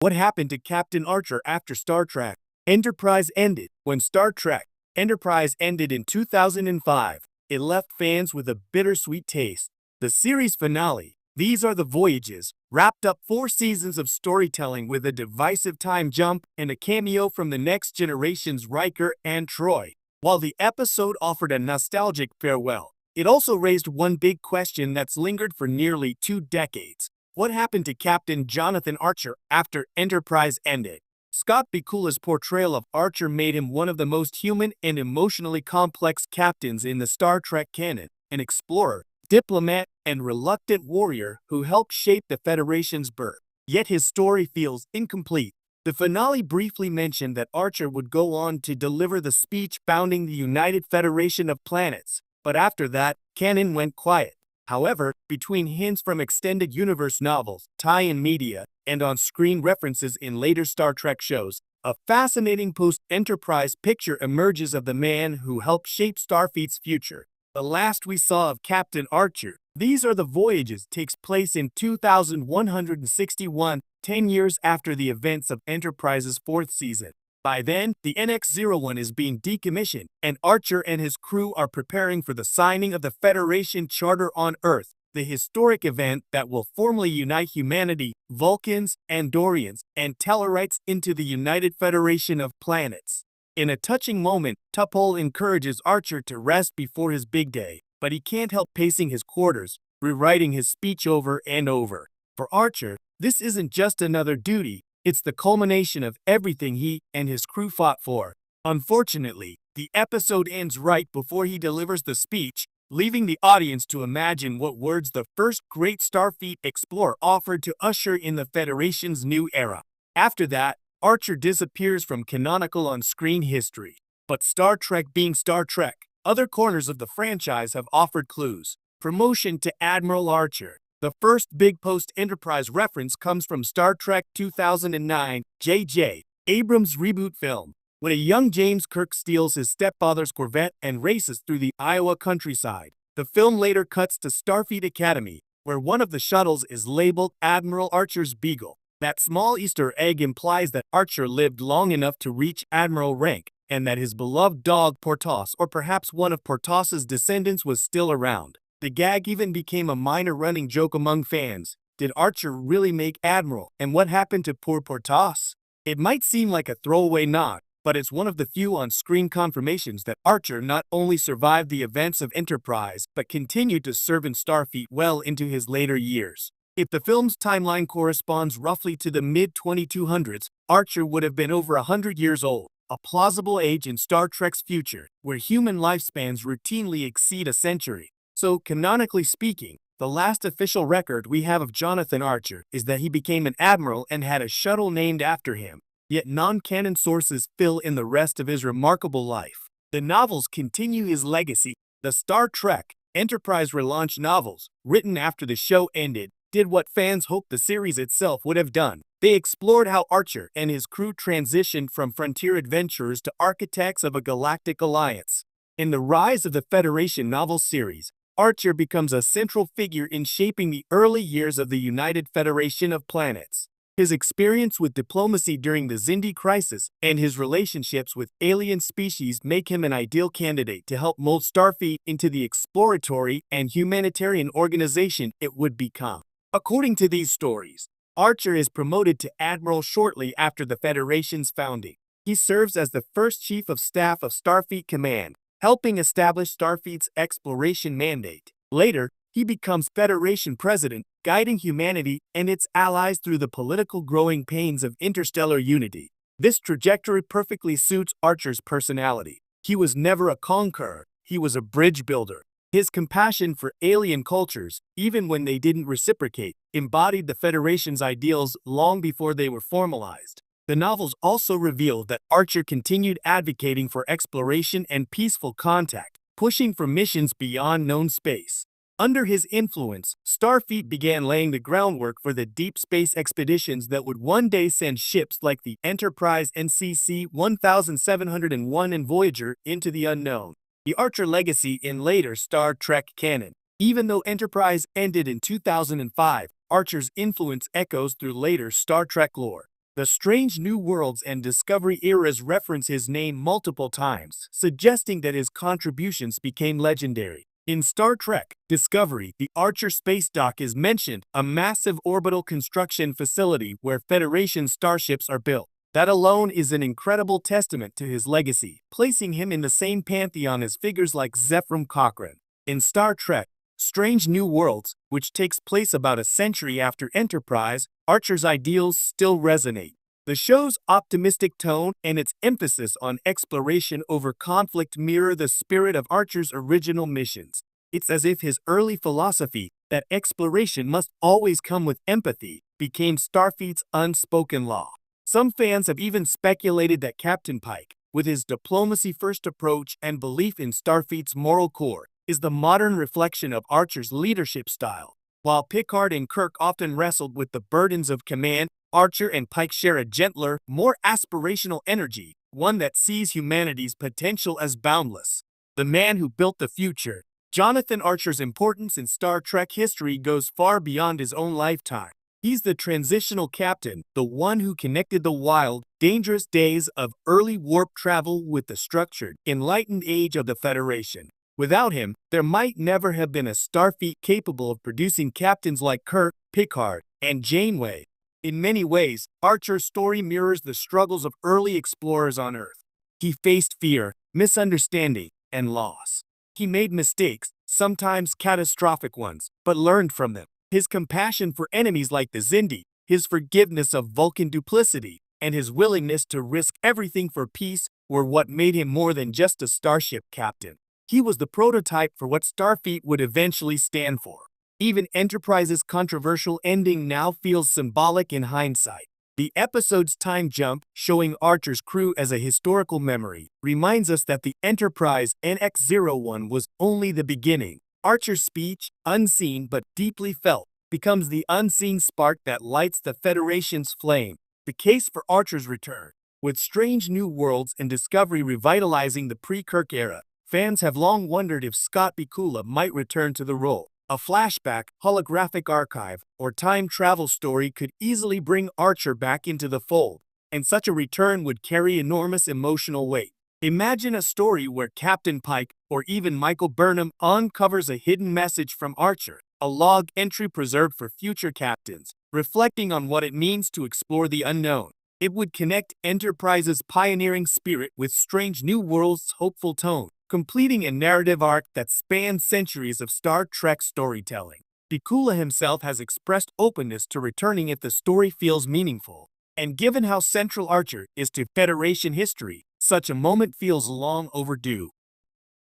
What happened to Captain Archer after Star Trek Enterprise ended? When Star Trek Enterprise ended in 2005, it left fans with a bittersweet taste. The series finale, These Are the Voyages, wrapped up 4 seasons of storytelling with a divisive time jump and a cameo from the next generation's Riker and Troy. While the episode offered a nostalgic farewell, it also raised one big question that's lingered for nearly 2 decades. What happened to Captain Jonathan Archer after Enterprise ended? Scott Bakula's portrayal of Archer made him one of the most human and emotionally complex captains in the Star Trek canon, an explorer, diplomat, and reluctant warrior who helped shape the Federation's birth. Yet his story feels incomplete. The finale briefly mentioned that Archer would go on to deliver the speech founding the United Federation of Planets, but after that, canon went quiet. However, between hints from extended universe novels, tie-in media, and on-screen references in later Star Trek shows, a fascinating post-Enterprise picture emerges of the man who helped shape Starfleet's future. The last we saw of Captain Archer, These Are the Voyages, takes place in 2161, 10 years after the events of Enterprise's 4th season. By then, the NX-01 is being decommissioned, and Archer and his crew are preparing for the signing of the Federation Charter on Earth, the historic event that will formally unite humanity, Vulcans, Andorians, and Tellarites into the United Federation of Planets. In a touching moment, T'Pol encourages Archer to rest before his big day, but he can't help pacing his quarters, rewriting his speech over and over. For Archer, this isn't just another duty, it's the culmination of everything he and his crew fought for. Unfortunately, the episode ends right before he delivers the speech, leaving the audience to imagine what words the first great Starfleet explorer offered to usher in the Federation's new era. After that, Archer disappears from canonical on-screen history. But Star Trek being Star Trek, other corners of the franchise have offered clues. Promotion to Admiral Archer. The first big post-Enterprise reference comes from Star Trek 2009, J.J. Abrams' reboot film, when a young James Kirk steals his stepfather's Corvette and races through the Iowa countryside. The film later cuts to Starfleet Academy, where one of the shuttles is labeled Admiral Archer's Beagle. That small Easter egg implies that Archer lived long enough to reach admiral rank, and that his beloved dog Portos, or perhaps one of Portos's descendants, was still around. The gag even became a minor running joke among fans. Did Archer really make Admiral, and what happened to poor Portos? It might seem like a throwaway nod, but it's one of the few on-screen confirmations that Archer not only survived the events of Enterprise, but continued to serve in Starfleet well into his later years. If the film's timeline corresponds roughly to the mid-2200s, Archer would have been over 100 years old, a plausible age in Star Trek's future, where human lifespans routinely exceed a century. So, canonically speaking, the last official record we have of Jonathan Archer is that he became an admiral and had a shuttle named after him. Yet non-canon sources fill in the rest of his remarkable life. The novels continue his legacy. The Star Trek Enterprise relaunch novels, written after the show ended, did what fans hoped the series itself would have done. They explored how Archer and his crew transitioned from frontier adventurers to architects of a galactic alliance. In the Rise of the Federation novel series, Archer becomes a central figure in shaping the early years of the United Federation of Planets. His experience with diplomacy during the Xindi Crisis and his relationships with alien species make him an ideal candidate to help mold Starfleet into the exploratory and humanitarian organization it would become. According to these stories, Archer is promoted to Admiral shortly after the Federation's founding. He serves as the first Chief of Staff of Starfleet Command, helping establish Starfleet's exploration mandate. Later, he becomes Federation President, guiding humanity and its allies through the political growing pains of interstellar unity. This trajectory perfectly suits Archer's personality. He was never a conqueror, he was a bridge builder. His compassion for alien cultures, even when they didn't reciprocate, embodied the Federation's ideals long before they were formalized. The novels also reveal that Archer continued advocating for exploration and peaceful contact, pushing for missions beyond known space. Under his influence, Starfleet began laying the groundwork for the deep space expeditions that would one day send ships like the Enterprise NCC-1701 and Voyager into the unknown. The Archer legacy in later Star Trek canon. Even though Enterprise ended in 2005, Archer's influence echoes through later Star Trek lore. The Strange New Worlds and Discovery eras reference his name multiple times, suggesting that his contributions became legendary. In Star Trek Discovery, the Archer space dock is mentioned, a massive orbital construction facility where Federation starships are built. That alone is an incredible testament to his legacy, placing him in the same pantheon as figures like Zefram Cochrane. In Star Trek Strange New Worlds, which takes place about a century after Enterprise, Archer's ideals still resonate. The show's optimistic tone and its emphasis on exploration over conflict mirror the spirit of Archer's original missions. It's as if his early philosophy, that exploration must always come with empathy, became Starfleet's unspoken law. Some fans have even speculated that Captain Pike, with his diplomacy-first approach and belief in Starfleet's moral core, is the modern reflection of Archer's leadership style. While Picard and Kirk often wrestled with the burdens of command, Archer and Pike share a gentler, more aspirational energy, one that sees humanity's potential as boundless. The man who built the future, Jonathan Archer's importance in Star Trek history goes far beyond his own lifetime. He's the transitional captain, the one who connected the wild, dangerous days of early warp travel with the structured, enlightened age of the Federation. Without him, there might never have been a Starfleet capable of producing captains like Kirk, Picard, and Janeway. In many ways, Archer's story mirrors the struggles of early explorers on Earth. He faced fear, misunderstanding, and loss. He made mistakes, sometimes catastrophic ones, but learned from them. His compassion for enemies like the Xindi, his forgiveness of Vulcan duplicity, and his willingness to risk everything for peace were what made him more than just a starship captain. He was the prototype for what Starfleet would eventually stand for. Even Enterprise's controversial ending now feels symbolic in hindsight. The episode's time jump, showing Archer's crew as a historical memory, reminds us that the Enterprise NX-01 was only the beginning. Archer's speech, unseen but deeply felt, becomes the unseen spark that lights the Federation's flame. The case for Archer's return. With Strange New Worlds and Discovery revitalizing the pre-Kirk era, fans have long wondered if Scott Bakula might return to the role. A flashback, holographic archive, or time travel story could easily bring Archer back into the fold, and such a return would carry enormous emotional weight. Imagine a story where Captain Pike, or even Michael Burnham, uncovers a hidden message from Archer, a log entry preserved for future captains, reflecting on what it means to explore the unknown. It would connect Enterprise's pioneering spirit with Strange New Worlds' hopeful tone, completing a narrative arc that spans centuries of Star Trek storytelling. Bakula himself has expressed openness to returning if the story feels meaningful. And given how central Archer is to Federation history, such a moment feels long overdue.